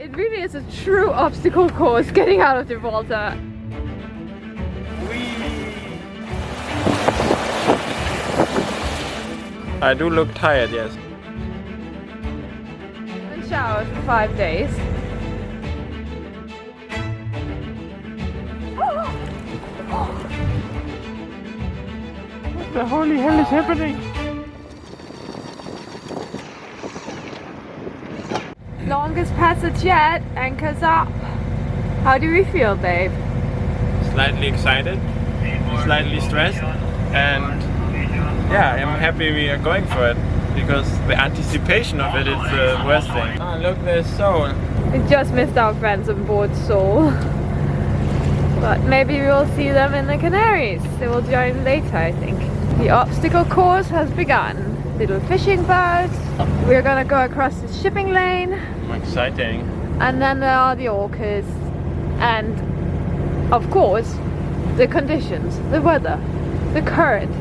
It really is a true obstacle course getting out of Gibraltar. I do look tired, yes. In showers for 5 days. What the holy hell is happening? Longest passage yet, anchors up. How do we feel, babe? Slightly excited, slightly stressed, and yeah, I'm happy we are going for it because the anticipation of it is the worst thing. Oh, look, there's Seoul. We just missed our friends on board Seoul. But maybe we will see them in the Canaries. They will join later, I think. The obstacle course has begun. Little fishing boats. We're gonna go across the shipping lane. Exciting. And then there are the orcas. And of course, the conditions, the weather, the current,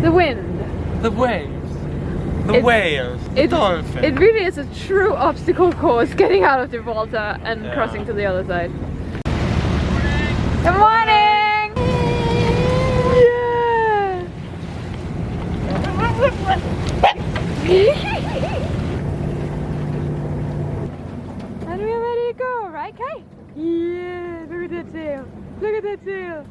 the wind. The waves. The whales. The dolphin. It really is a true obstacle course getting out of Gibraltar and crossing to the other side. Good morning! Yeah! And we're ready to go, right, Kai? Yeah, look at that tail. Look at that tail.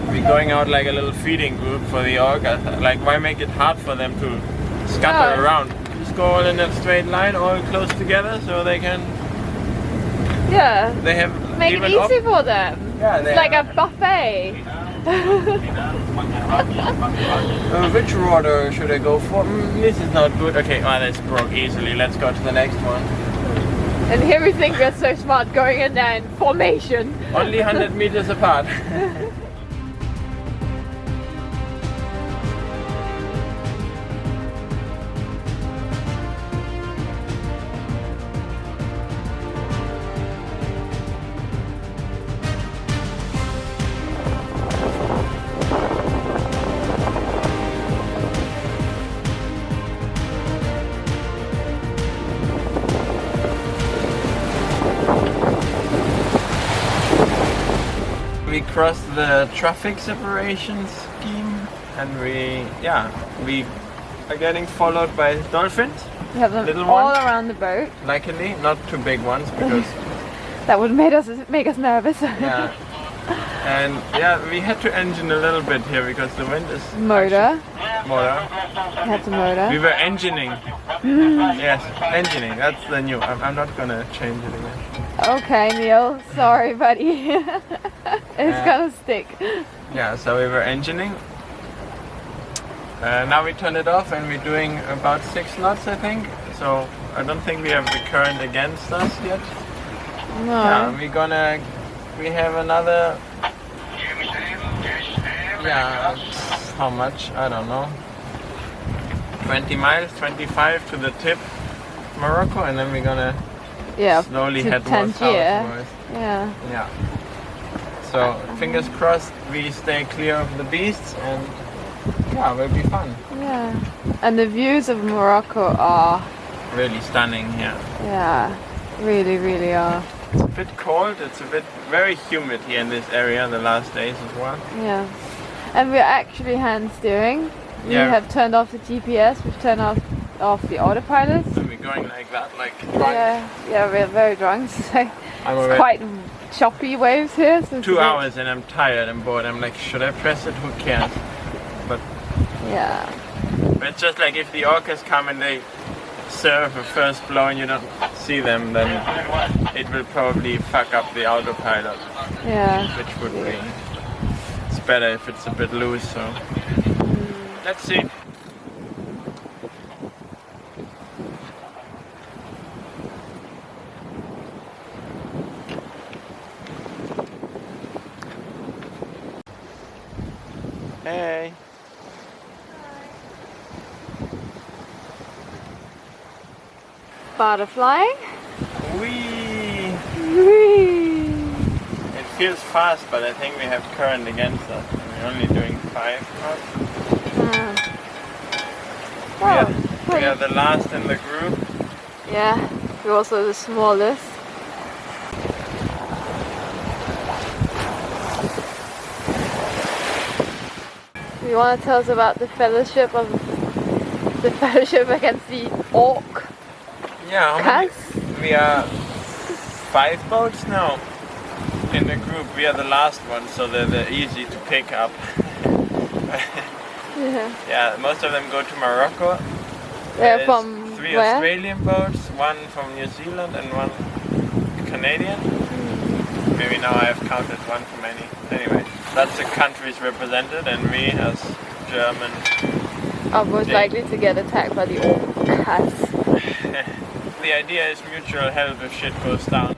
We're going out like a little feeding group for the orcas. Like, why make it hard for them to scatter around? Just go all in a straight line, all close together, so they can. Yeah. They have make it easy for them. Yeah, it's like a buffet. Which rudder should I go for? This is not good. Okay, oh, this broke easily. Let's go to the next one. And here we think we're so smart going in there in formation. Only 100 meters apart. We crossed the traffic separation scheme and we are getting followed by dolphins. We have them little all ones. Around the boat. Luckily, not too big ones because that would make us nervous. Yeah. And yeah, we had to engine a little bit here because the wind is motor. Motor. We had to motor. We were engineering. Yes, engineering. That's the new. I'm not gonna change it again. Okay, Neil. Sorry, buddy. It's gonna stick. Yeah, so we were engineering. Now we turn it off and we're doing about 6 knots, I think. So I don't think we have the current against us yet. No. Yeah, we have another. Yeah, how much? I don't know. 20 miles, 25 to the tip, Morocco, and then we're gonna slowly head more south. Yeah. Yeah. So fingers crossed we stay clear of the beasts and yeah, it will be fun. Yeah. And the views of Morocco are really stunning here. Yeah, really, really are. It's a bit cold, it's a bit very humid here in this area the last days as well. Yeah. And we're actually hand steering. We have turned off the GPS, we've turned off the autopilot. So we're going like that, like drunk. Yeah, we're very drunk. So it's quite choppy waves here. So 2 hours and I'm tired, I'm bored. I'm like, should I press it? Who cares? But it's just like if the orcas come and they surf a first blow and you don't see them, then it will probably fuck up the autopilot. Yeah. Which would be. It's better if it's a bit loose, so. Let's see. Hey. Butterflying. Whee! Whee! It feels fast, but I think we have current against us. We're only doing 5 knots. Well, We are the last in the group. Yeah, we're also the smallest. You want to tell us about the fellowship against the orc? Yeah, we are 5 boats now in the group. We are the last one, so they're easy to pick up. Yeah, most of them go to Morocco. They're from 3 where? Australian boats, 1 from New Zealand and 1 Canadian. Maybe now I have counted 1 too many. Anyway, that's the countries represented, and we as German are most likely to get attacked by the orcas. The idea is mutual help if shit goes down.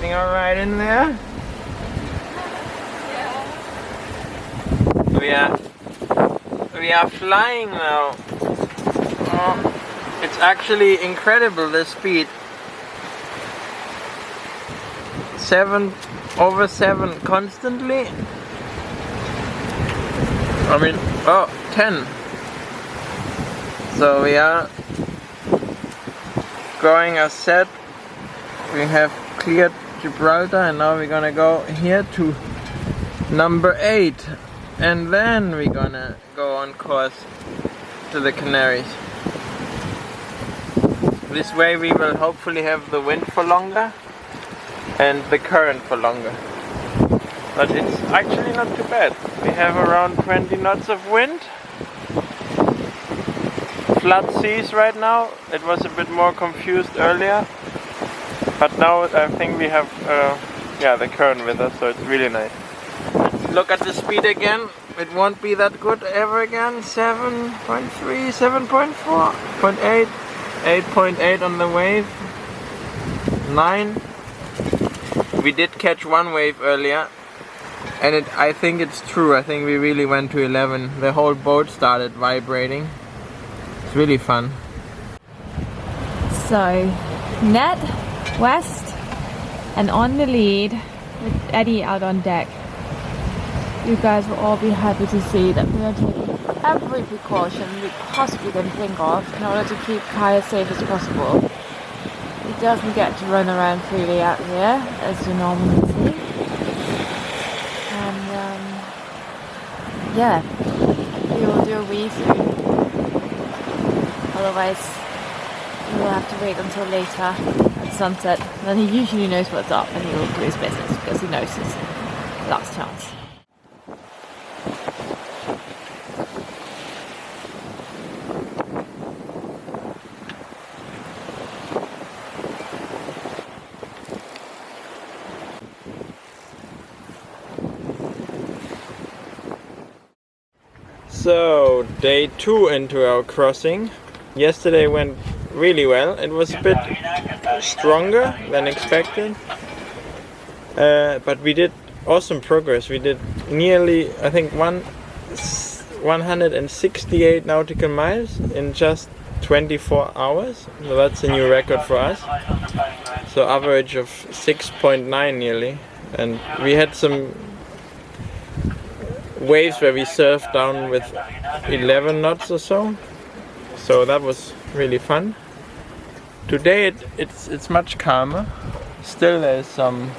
Alright in there? Yeah. We are flying now. Oh, it's actually incredible, the speed. over 7 constantly. 10. So we are going as set. We have cleared Gibraltar, and now we're gonna go here to number 8, and then we're gonna go on course to the Canaries. This way we will hopefully have the wind for longer and the current for longer. But it's actually not too bad. We have around 20 knots of wind. Flat seas right now. It was a bit more confused earlier. But now I think we have the current with us, so it's really nice. Look at the speed again. It won't be that good ever again. 7.3, 7.4, 0.8, 8.8 on the wave. 9. We did catch 1 wave earlier, and I think it's true. I think we really went to 11. The whole boat started vibrating. It's really fun. So, Ned, West, and on the lead with Eddie out on deck. You guys will all be happy to see that we are taking every precaution we possibly can think of in order to keep Kai as safe as possible. He doesn't get to run around freely out here, as you normally see. And we will do a wee soon. Otherwise, we'll have to wait until later at sunset. Then he usually knows what's up and he will do his business because he knows his last chance. So, day 2 into our crossing. Yesterday went really well. It was a bit stronger than expected. But we did awesome progress. We did nearly, I think, 168 nautical miles in just 24 hours. So that's a new record for us. So average of 6.9 nearly. And we had some waves where we surfed down with 11 knots or so. So that was really fun. Today it's much calmer. Still there's some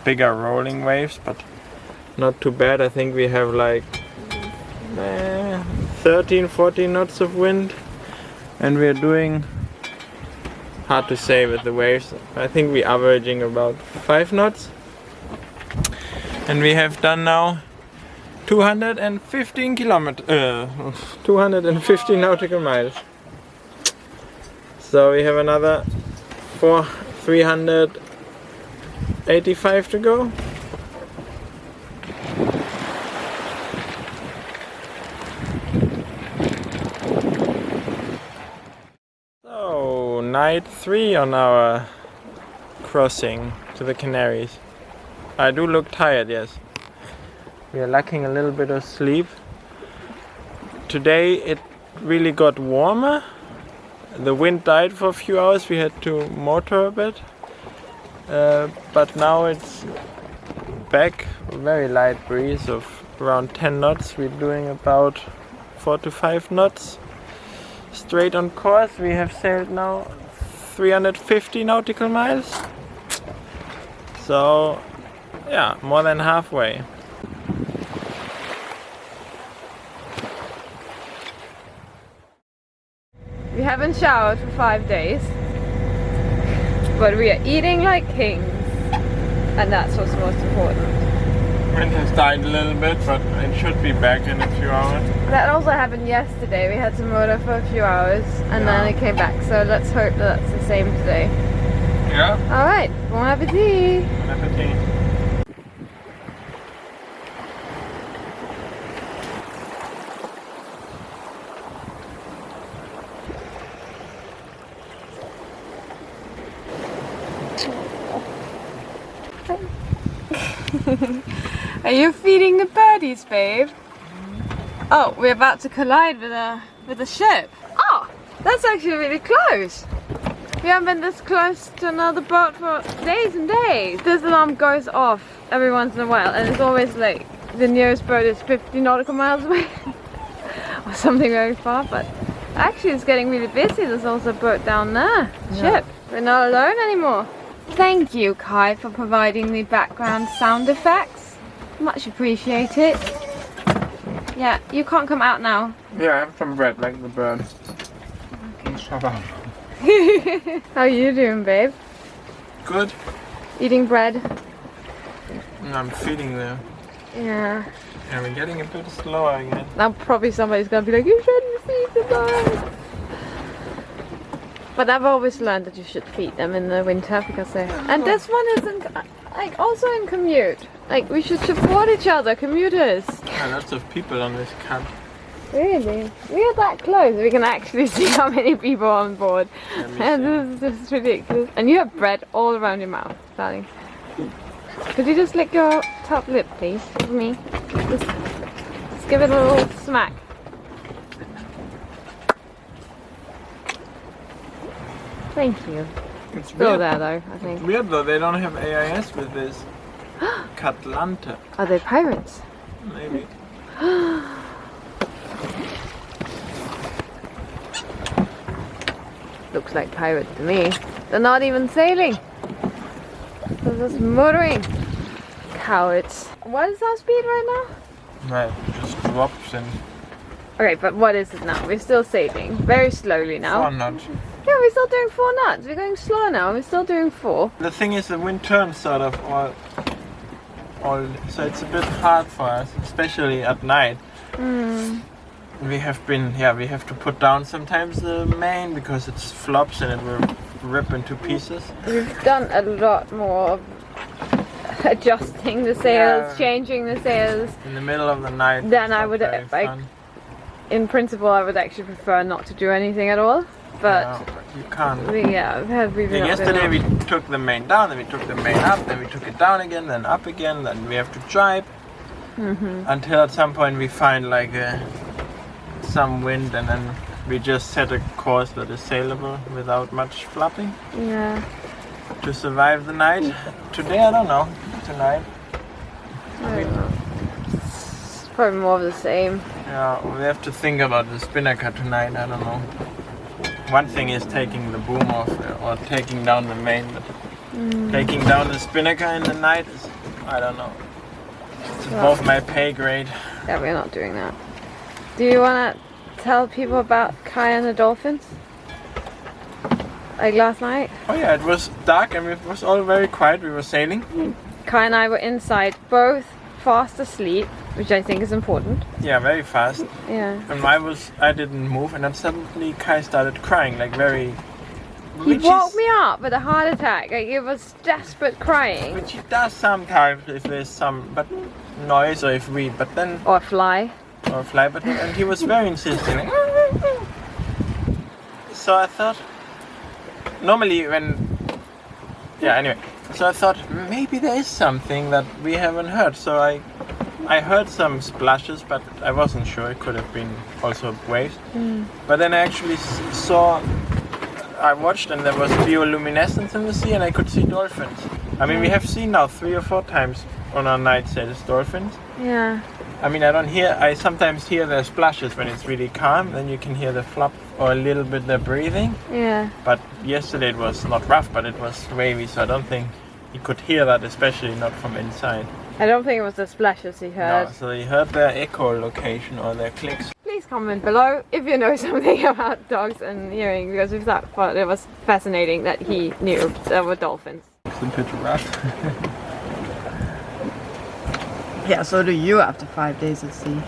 bigger rolling waves, but not too bad. I think we have like 13, 14 knots of wind, and we're doing, hard to say with the waves, I think we're averaging about 5 knots. And we have done now 215 nautical miles. So we have another 385 to go. So 9 night 3 on our crossing to the Canaries. I do look tired, yes. We are lacking a little bit of sleep. Today it really got warmer. The wind died for a few hours, we had to motor a bit. But now it's back, a very light breeze of around 10 knots. We're doing about 4 to 5 knots. Straight on course, we have sailed now 350 nautical miles. So, yeah, more than halfway. We haven't showered for 5 days, but we are eating like kings, and that's what's most important. Wind has died a little bit, but it should be back in a few hours. That also happened yesterday. We had to motor for a few hours and then it came back, so let's hope that that's the same today. Yeah. Alright, bon appetit! Bon appetit. Are you feeding the birdies, babe? Oh, we're about to collide with a ship. Oh, that's actually really close. We haven't been this close to another boat for days and days. This alarm goes off every once in a while, and it's always like the nearest boat is 50 nautical miles away or something very far. But actually, it's getting really busy. There's also a boat down there. Ship. We're not alone anymore. Thank you, Kai, for providing the background sound effects. Much appreciated. Yeah, you can't come out now. Yeah, I have some bread like the bird. Okay. Shut up. How are you doing, babe? Good. Eating bread? I'm feeding them. Yeah. Yeah, we're getting a bit slower again. Now probably somebody's gonna be like, you shouldn't feed the birds. But I've always learned that you should feed them in the winter because they... And this one isn't... Like, also in commute. Like, we should support each other, commuters. Yeah, lots of people on this camp. Really? We are that close. We can actually see how many people are on board. And this is just ridiculous. And you have bread all around your mouth, darling. Could you just lick your top lip, please, for me? Just give it a little smack. Thank you. It's Still weird. there though, I think. It's weird though, they don't have AIS with this. Catlanta. Are they pirates? Maybe. Looks like pirates to me. They're not even sailing. They're just motoring. Cowards. What is our speed right now? Right, just drops and Okay, but what is it now? We're still sailing. Very slowly now. 4 knots. Yeah, we're still doing 4 knots. We're going slow now. We're still doing 4. The thing is the wind turns sort of all so it's a bit hard for us, especially at night. We have to put down sometimes the main because it flops and it will rip into pieces. We've done a lot more of adjusting the sails, changing the sails. In the middle of the night. Then I would in principle I would actually prefer not to do anything at all. But you can't. Yesterday we took the main down, then we took the main up, then we took it down again, then up again, then we have to jibe. Until at some point we find like some wind and then we just set a course that is sailable without much flapping. Yeah. To survive the night. Today I don't know. Tonight. I don't know. It's probably more of the same. Yeah, we have to think about the spinnaker tonight, I don't know. One thing is taking the boom off or taking down the main, but taking down the spinnaker in the night is, I don't know. It's above my pay grade. Yeah, we're not doing that. Do you want to tell people about Kai and the dolphins? Like last night? Oh yeah, it was dark and it was all very quiet. We were sailing. Kai and I were inside, both fast asleep, which I think is important. Yeah, very fast. Yeah. And I didn't move, and then suddenly Kai started crying, like very... He woke me up with a heart attack, like it was desperate crying. Which he does sometimes if there's some noise or if we, but then... Or a fly. Or a fly, but and he was very insistent. Like, so I thought, normally when... Yeah, anyway. So I thought maybe there is something that we haven't heard. So I heard some splashes, but I wasn't sure. It could have been also waves. But then I actually saw... I watched and there was bioluminescence in the sea and I could see dolphins. I mean, we have seen now 3 or 4 times on our night sails dolphins. Yeah. I mean, I sometimes hear their splashes when it's really calm, then you can hear the flop or a little bit their breathing. Yeah. But yesterday it was not rough, but it was wavy, so I don't think you could hear that, especially not from inside. I don't think it was the splashes he heard. No, so you heard their echolocation or their clicks. Please comment below if you know something about dogs and hearing, because we thought it was fascinating that he knew there were dolphins. It's a bit rough. Yeah, so do you after 5 days at sea.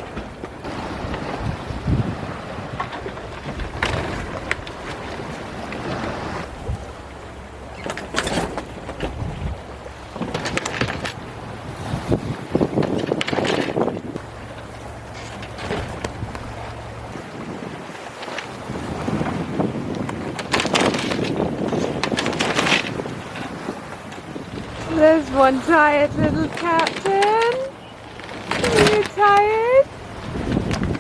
There's one tired little captain. Are you tired?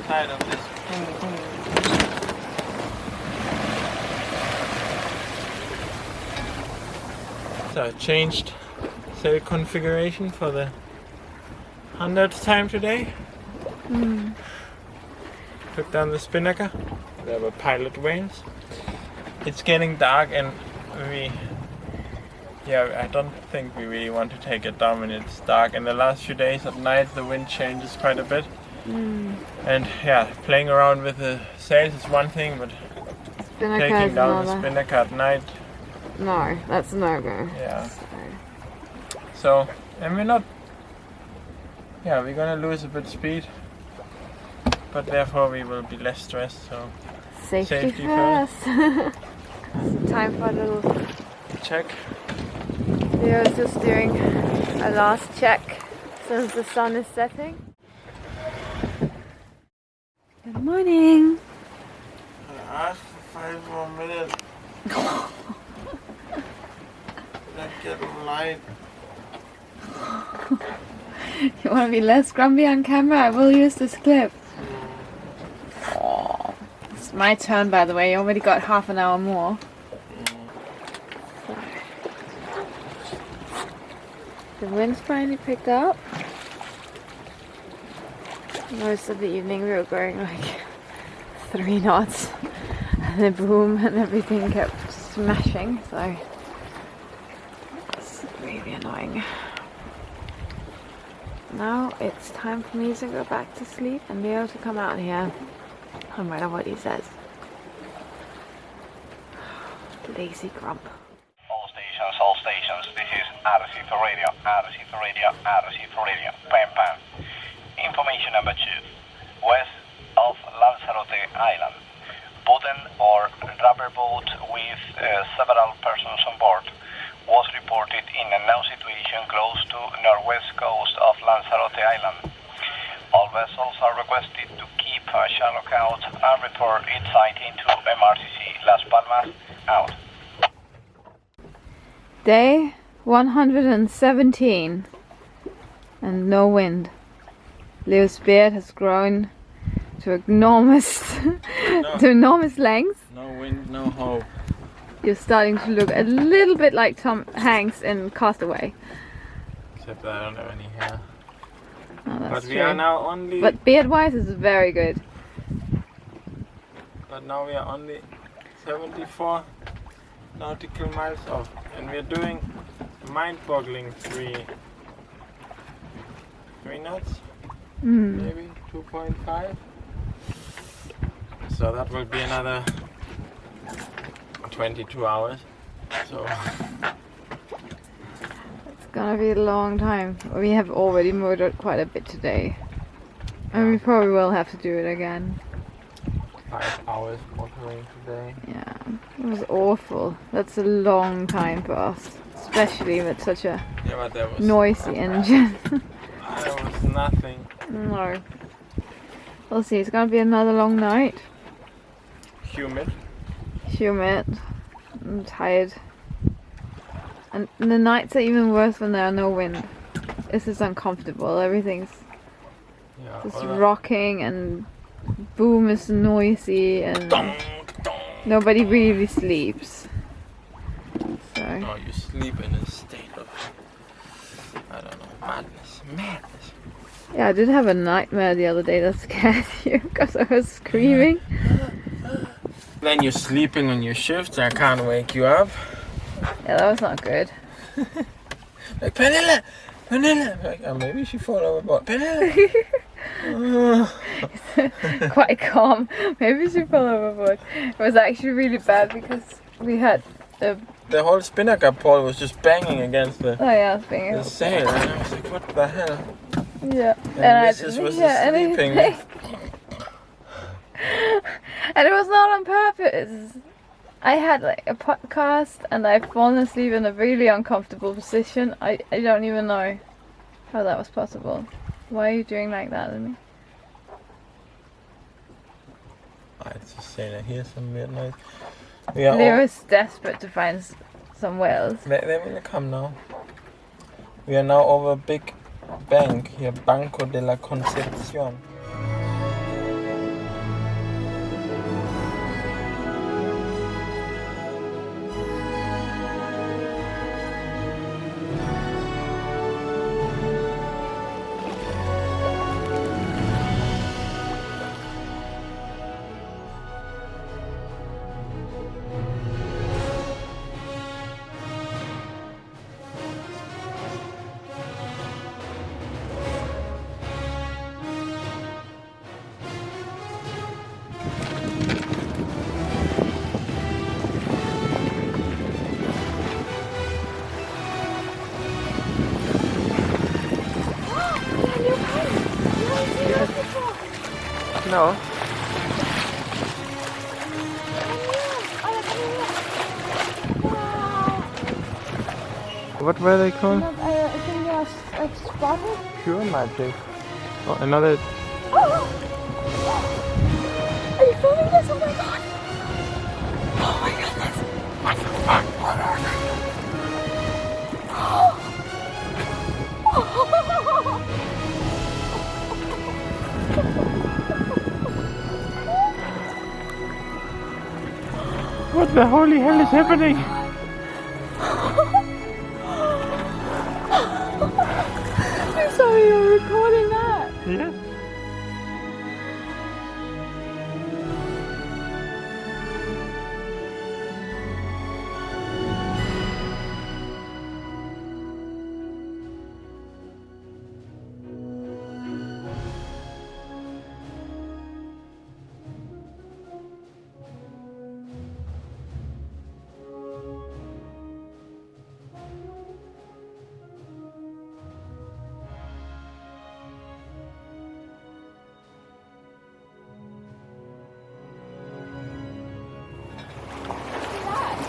Tired of this. So I changed sail configuration for the 100th time today. Took down the spinnaker. There were pilot whales. It's getting dark and I don't think we really want to take it down when it's dark. In the last few days at night the wind changes quite a bit. And yeah, playing around with the sails is one thing, but taking down the spinnaker at night... No, that's no go. Yeah. So, and we're not... Yeah, we're gonna lose a bit speed. But therefore we will be less stressed, so... Safety first. Time for a little... check. Leo's just doing a last check since the sun is setting. Good morning. I asked for 5 more minutes. Let's get light. You want to be less grumpy on camera? I will use this clip. Oh, it's my turn, by the way. You already got half an hour more. The wind's finally picked up. Most of the evening we were going like 3 knots and the boom and everything kept smashing, so it's really annoying. Now it's time for me to go back to sleep and Leo to come out here no matter what he says. Lazy grump. All stations, this is RC for radio, RC for radio, RC for radio, Pam Pam. Information number 2, west of Lanzarote Island. Wooden or rubber boat with several persons on board was reported in a now situation close to northwest coast of Lanzarote Island. All vessels are requested to keep a shallow out and report its sighting to MRCC Las Palmas out. Day 117 and no wind. Leo's beard has grown to enormous to enormous lengths. No wind, no hope. You're starting to look a little bit like Tom Hanks in Castaway. Except that I don't have any hair. Oh, that's But true. we are now only... But beard-wise, it's very good. But now we are only 74 nautical miles off. And we're doing mind-boggling 3 knots. Maybe 2.5. So that will be another 22 hours. So It's gonna be a long time. We have already motored quite a bit today. And we probably will have to do it again. 5 hours motoring today. Yeah, it was awful. That's a long time for us. Especially with such a But there was noisy engine. There was nothing. No. We'll see, it's gonna be another long night. Humid. Humid. I'm tired. And the nights are even worse when there are no wind. This is uncomfortable. Everything's just rocking and boom is noisy and nobody really sleeps. So. Oh, you sleep in a state of, I don't know, madness. Yeah, I did have a nightmare the other day that scared you because I was screaming. Then you're sleeping on your shift, I can't wake you up. Yeah, that was not good. Like, Pernilla! Like, oh, maybe she fall overboard. Pernilla! Quite calm. Maybe she fell overboard. It was actually really bad because we had the whole spinnaker pole was just banging against the the sail, and I was like, what the hell? Yeah, and I didn't hear anything. And it was not on purpose. I had like a podcast and I've fallen asleep in a really uncomfortable position. I don't even know how that was possible. Why are you doing like that to me? I just saying I hear some weird noise. Leo is desperate to find some whales. They will come now. We are now over a big bank here, Banco de la Concepción. No. What were they called? I think they are like spotted. Pure magic. Oh, another. Oh! Are you filming this? Oh my god! Oh my goodness! What the fuck? What are they? What the holy hell is happening? I'm sorry you're recording that. Yes.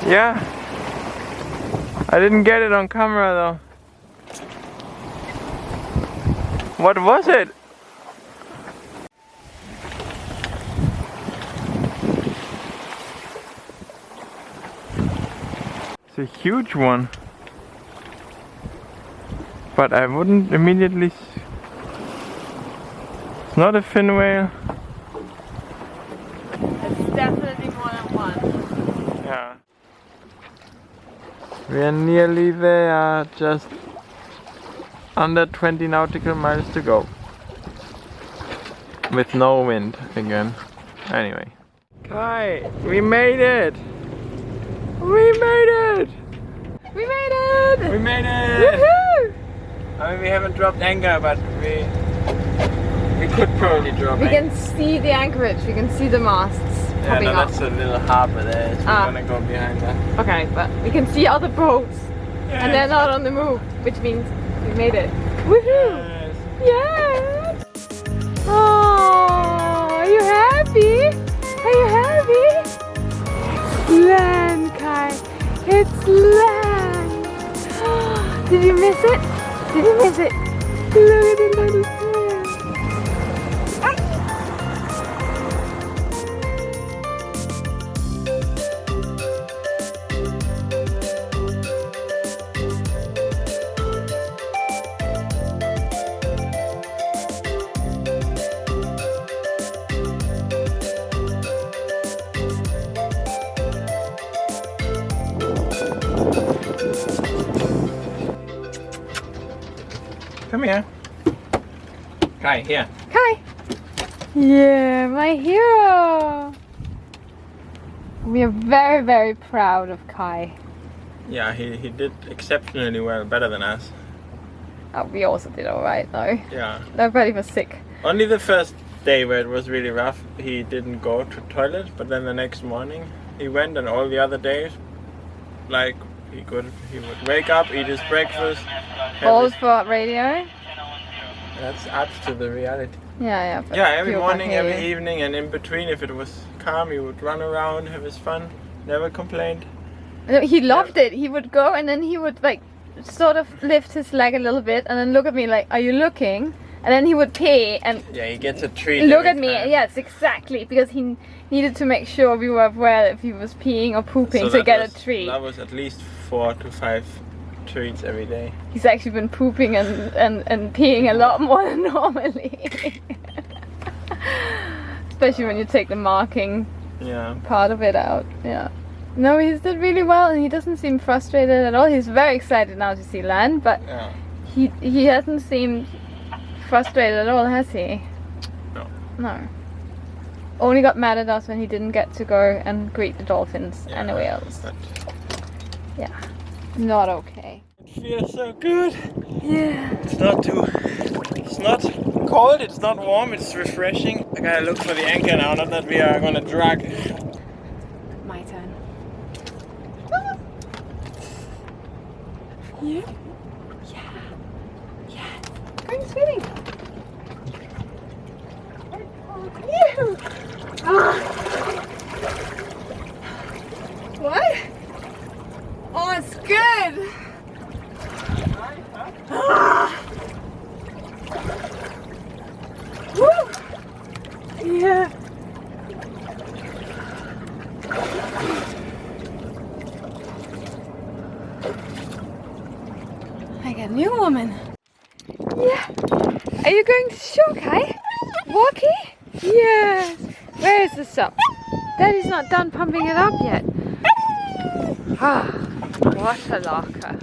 Yeah. I didn't get it on camera though. What was it? It's a huge one. But I wouldn't immediately... It's not a fin whale. It's definitely more than one. Yeah. We are nearly there, just under 20 nautical miles to go. With no wind again. Anyway. Kai, we made it! We made it! We made it! We made it! Woohoo! I mean, we haven't dropped anchor, but we could probably drop We anchor. can see the anchorage, we can see the masts Yeah, popping no, up. that's a little harbour there, so we're gonna go behind that. Okay, but we can see other boats Yeah, and they're not on the move, which means we made it. Woohoo! Yes. Yes! Oh, are you happy? Are you happy? It's land, Kai. It's land. Did you miss it? Did you miss it? Look at the little fish. Come here. Kai, here. Kai! Yeah, my hero! We are very, very proud of Kai. Yeah, he did exceptionally well, better than us. Oh, we also did alright though. Yeah. Nobody was sick. Only the first day where it was really rough, he didn't go to toilet, but then the next morning he went, and all the other days, like, he would wake up, eat his breakfast. Balls for radio? That's adds to the reality. Yeah, but Yeah, every people morning, can't hear every you. evening, and in between, if it was calm, he would run around, have his fun, never complained. No, he loved it. He would go and then he would like sort of lift his leg a little bit and then look at me like, "Are you looking?" And then he would pee and Yeah, he gets a treat. look every at me. time. Yes, exactly, because he needed to make sure we were aware if he was peeing or pooping So to that get was- a treat. That was at least 4 to 5 treats every day. He's actually been pooping and peeing a lot more than normally. Especially when you take the marking Yeah. part of it out. Yeah. No, he's did really well and he doesn't seem frustrated at all. He's very excited now to see land, but Yeah. he hasn't seemed frustrated at all, has he? No. No. Only got mad at us when he didn't get to go and greet the dolphins Yeah, and the whales. but Yeah. Not okay. it feels so good. Yeah. It's not cold, it's not warm, it's refreshing. I gotta look for the anchor now, not that we are gonna drag. My turn. Yeah. Yeah. Yeah. Going swimming. Yeah. What? Oh, it's good. Woo. Yeah. Like a new woman. Yeah. Are you going to shore, Kai? Walkie? Yeah. Where is the sup? Daddy's not done pumping it up yet. Ah, what a larker.